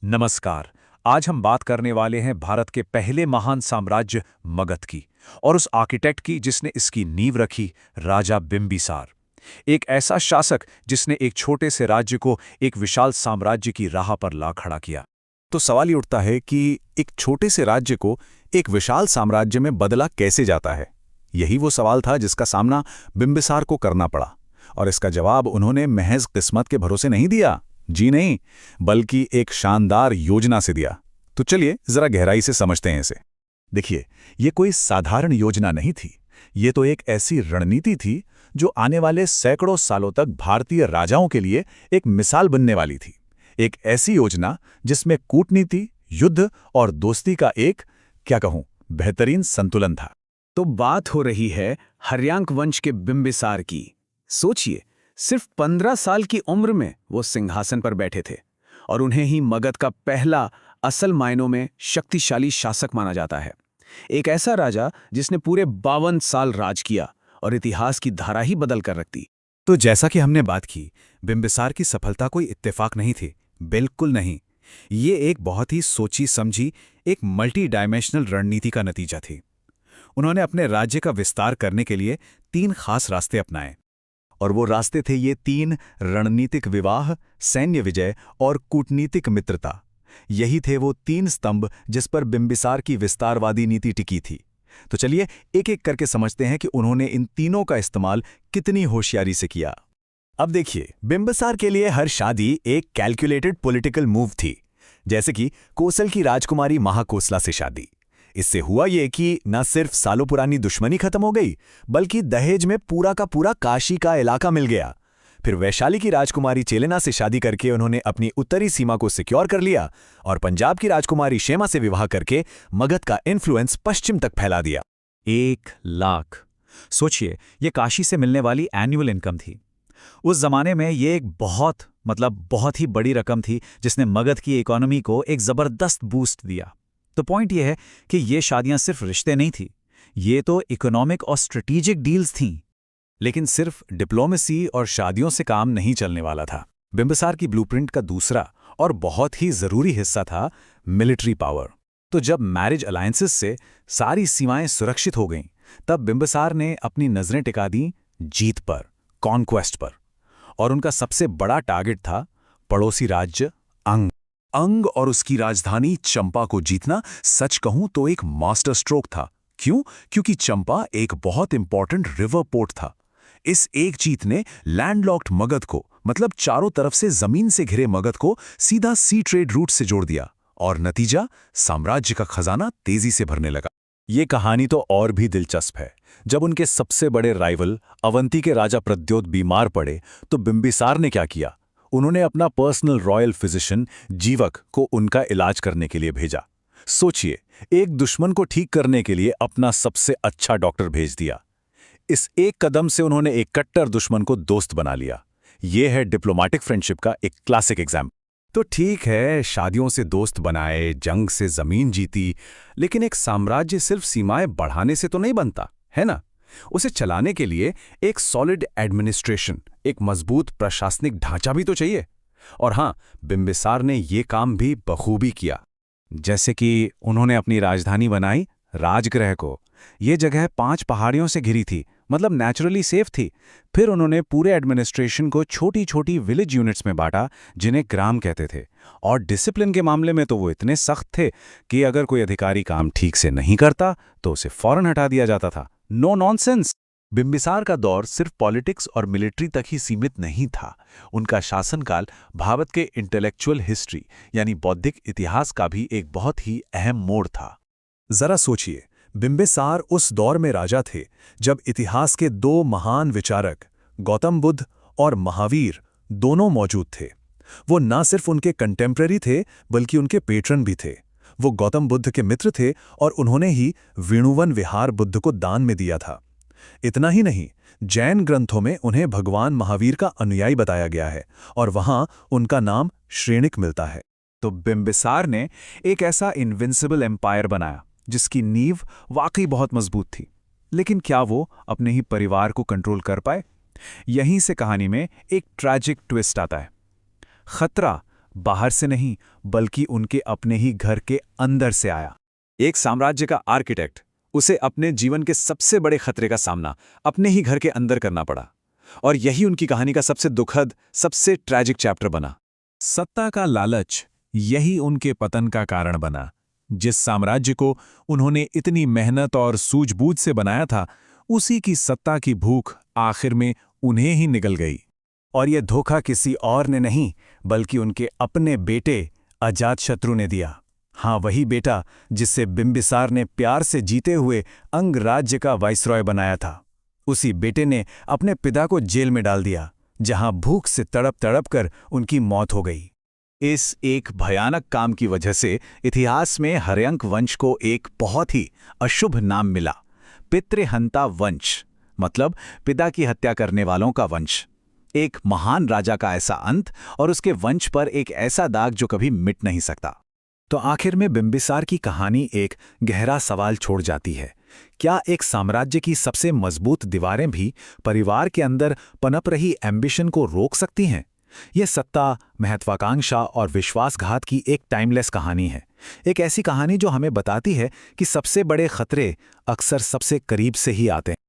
नमस्कार। आज हम बात करने वाले हैं भारत के पहले महान साम्राज्य मगध की और उस आर्किटेक्ट की जिसने इसकी नींव रखी, राजा बिंबिसार। एक ऐसा शासक जिसने एक छोटे से राज्य को एक विशाल साम्राज्य की राह पर ला खड़ा किया। तो सवाल ये उठता है कि एक छोटे से राज्य को एक विशाल साम्राज्य में बदला कैसे जाता है। यही वो सवाल था जिसका सामना बिंबिसार को करना पड़ा, और इसका जवाब उन्होंने महज किस्मत के भरोसे नहीं दिया, जी नहीं, बल्कि एक शानदार योजना से दिया। तो चलिए जरा गहराई से समझते हैं इसे। देखिए, ये कोई साधारण योजना नहीं थी। ये तो एक ऐसी रणनीति थी जो आने वाले सैकड़ों सालों तक भारतीय राजाओं के लिए एक मिसाल बनने वाली थी। एक ऐसी योजना जिसमें कूटनीति, युद्ध और दोस्ती का एक, क्या कहूं, बेहतरीन संतुलन था। तो बात हो रही है हर्यांक वंश के बिंबिसार की। सोचिए, सिर्फ 15 साल की उम्र में वो सिंहासन पर बैठे थे और उन्हें ही मगध का पहला असल मायनों में शक्तिशाली शासक माना जाता है। एक ऐसा राजा जिसने पूरे 52 साल राज किया और इतिहास की धारा ही बदल कर रख दी। तो जैसा कि हमने बात की, बिंबिसार की सफलता कोई इत्तेफाक नहीं थी, बिल्कुल नहीं। ये एक बहुत ही सोची समझी एक मल्टी डायमेंशनल रणनीति का नतीजा थी। उन्होंने अपने राज्य का विस्तार करने के लिए 3 खास रास्ते अपनाए, और वो रास्ते थे ये 3: रणनीतिक विवाह, सैन्य विजय और कूटनीतिक मित्रता। यही थे वो 3 स्तंभ जिस पर बिंबिसार की विस्तारवादी नीति टिकी थी। तो चलिए एक एक करके समझते हैं कि उन्होंने इन तीनों का इस्तेमाल कितनी होशियारी से किया। अब देखिए, बिंबिसार के लिए हर शादी एक कैलकुलेटेड पॉलिटिकल मूव थी। जैसे कि कोसल की राजकुमारी महाकोसला से शादी। इससे हुआ ये कि न सिर्फ सालों पुरानी दुश्मनी खत्म हो गई, बल्कि दहेज में पूरा का पूरा काशी का इलाका मिल गया। फिर वैशाली की राजकुमारी चेलेना से शादी करके उन्होंने अपनी उत्तरी सीमा को सिक्योर कर लिया, और पंजाब की राजकुमारी शेमा से विवाह करके मगध का इन्फ्लुएंस पश्चिम तक फैला दिया। 1 लाख। सोचिए, ये काशी से मिलने वाली एनुअल इनकम थी। उस जमाने में ये एक बहुत ही बड़ी रकम थी जिसने मगध की इकोनॉमी को एक जबरदस्त बूस्ट दिया। तो पॉइंट ये है कि ये शादियां सिर्फ रिश्ते नहीं थी, ये तो इकोनॉमिक और स्ट्रेटेजिक डील्स थीं। लेकिन सिर्फ डिप्लोमेसी और शादियों से काम नहीं चलने वाला था। बिंबिसार की ब्लूप्रिंट का दूसरा और बहुत ही जरूरी हिस्सा था मिलिट्री पावर। तो जब मैरिज अलायंसेस से सारी सीमाएं सुरक्षित हो गईं, तब बिंबिसार ने अपनी नजरें टिका दी जीत पर, कॉन्क्वेस्ट पर। और उनका सबसे बड़ा टारगेट था पड़ोसी राज्य अंग। अंग और उसकी राजधानी चंपा को जीतना, सच कहूं तो एक मास्टर स्ट्रोक था। क्यों? क्योंकि चंपा एक बहुत इंपॉर्टेंट रिवर पोर्ट था। इस एक जीत ने लैंडलॉक्ड मगध को, मतलब चारों तरफ से जमीन से घिरे मगध को, सीधा सी ट्रेड रूट से जोड़ दिया, और नतीजा, साम्राज्य का खजाना तेजी से भरने लगा। ये कहानी तो और भी दिलचस्प है। जब उनके सबसे बड़े राइवल अवंती के राजा प्रद्योत बीमार पड़े, तो बिंबिसार ने क्या किया? उन्होंने अपना पर्सनल रॉयल फिजिशियन जीवक को उनका इलाज करने के लिए भेजा। सोचिए, एक दुश्मन को ठीक करने के लिए अपना सबसे अच्छा डॉक्टर भेज दिया। इस एक कदम से उन्होंने एक कट्टर दुश्मन को दोस्त बना लिया। यह है डिप्लोमेटिक फ्रेंडशिप का एक क्लासिक एग्जाम्पल। तो ठीक है, शादियों से दोस्त बनाए, जंग से जमीन जीती, लेकिन एक साम्राज्य सिर्फ सीमाएं बढ़ाने से तो नहीं बनता, है ना? उसे चलाने के लिए एक सॉलिड एडमिनिस्ट्रेशन, एक मजबूत प्रशासनिक ढांचा भी तो चाहिए। और हां, बिंबिसार ने ये काम भी बखूबी किया। जैसे कि उन्होंने अपनी राजधानी बनाई राजगृह को। ये जगह 5 पहाड़ियों से घिरी थी, मतलब नेचुरली सेफ थी। फिर उन्होंने पूरे एडमिनिस्ट्रेशन को छोटी छोटी विलेज यूनिट्स में बांटा, जिन्हें ग्राम कहते थे। और डिसिप्लिन के मामले में तो वो इतने सख्त थे कि अगर कोई अधिकारी काम ठीक से नहीं करता तो उसे फौरन हटा दिया जाता था। No nonsense. बिंबिसार का दौर सिर्फ पॉलिटिक्स और मिलिट्री तक ही सीमित नहीं था। उनका शासनकाल भारत के इंटेलेक्चुअल हिस्ट्री यानी बौद्धिक इतिहास का भी एक बहुत ही अहम मोड़ था। जरा सोचिए, बिंबिसार उस दौर में राजा थे जब इतिहास के 2 महान विचारक गौतम बुद्ध और महावीर दोनों मौजूद थे। वो ना सिर्फ उनके कंटेम्पररी थे, बल्कि उनके पेट्रन भी थे। वो गौतम बुद्ध के मित्र थे और उन्होंने ही वेणुवन विहार बुद्ध को दान में दिया था। इतना ही नहीं, जैन ग्रंथों में उन्हें भगवान महावीर का अनुयायी बताया गया है, और वहां उनका नाम श्रेणिक मिलता है। तो बिंबिसार ने एक ऐसा इनविंसिबल एम्पायर बनाया जिसकी नींव वाकई बहुत मजबूत थी। लेकिन क्या वो अपने ही परिवार को कंट्रोल कर पाए? यहीं से कहानी में एक ट्रैजिक ट्विस्ट आता है। खतरा बाहर से नहीं, बल्कि उनके अपने ही घर के अंदर से आया। एक साम्राज्य का आर्किटेक्ट, उसे अपने जीवन के सबसे बड़े खतरे का सामना अपने ही घर के अंदर करना पड़ा, और यही उनकी कहानी का सबसे दुखद, सबसे ट्रैजिक चैप्टर बना। सत्ता का लालच, यही उनके पतन का कारण बना। जिस साम्राज्य को उन्होंने इतनी मेहनत और सूझबूझ से बनाया था, उसी की सत्ता की भूख आखिर में उन्हें ही निगल गई। और यह धोखा किसी और ने नहीं, बल्कि उनके अपने बेटे अजातशत्रु ने दिया। हाँ, वही बेटा जिसे बिंबिसार ने प्यार से जीते हुए अंगराज्य का वाइसरॉय बनाया था। उसी बेटे ने अपने पिता को जेल में डाल दिया, जहां भूख से तड़प तड़प कर उनकी मौत हो गई। इस एक भयानक काम की वजह से इतिहास में हर्यंक वंश को एक बहुत ही अशुभ नाम मिला, पितृहंता वंश, मतलब पिता की हत्या करने वालों का वंश। एक महान राजा का ऐसा अंत और उसके वंश पर एक ऐसा दाग जो कभी मिट नहीं सकता। तो आखिर में बिंबिसार की कहानी एक गहरा सवाल छोड़ जाती है। क्या एक साम्राज्य की सबसे मजबूत दीवारें भी परिवार के अंदर पनप रही एम्बिशन को रोक सकती हैं? यह सत्ता, महत्वाकांक्षा और विश्वासघात की एक टाइमलेस कहानी है। एक ऐसी कहानी जो हमें बताती है कि सबसे बड़े खतरे अक्सर सबसे करीब से ही आते हैं।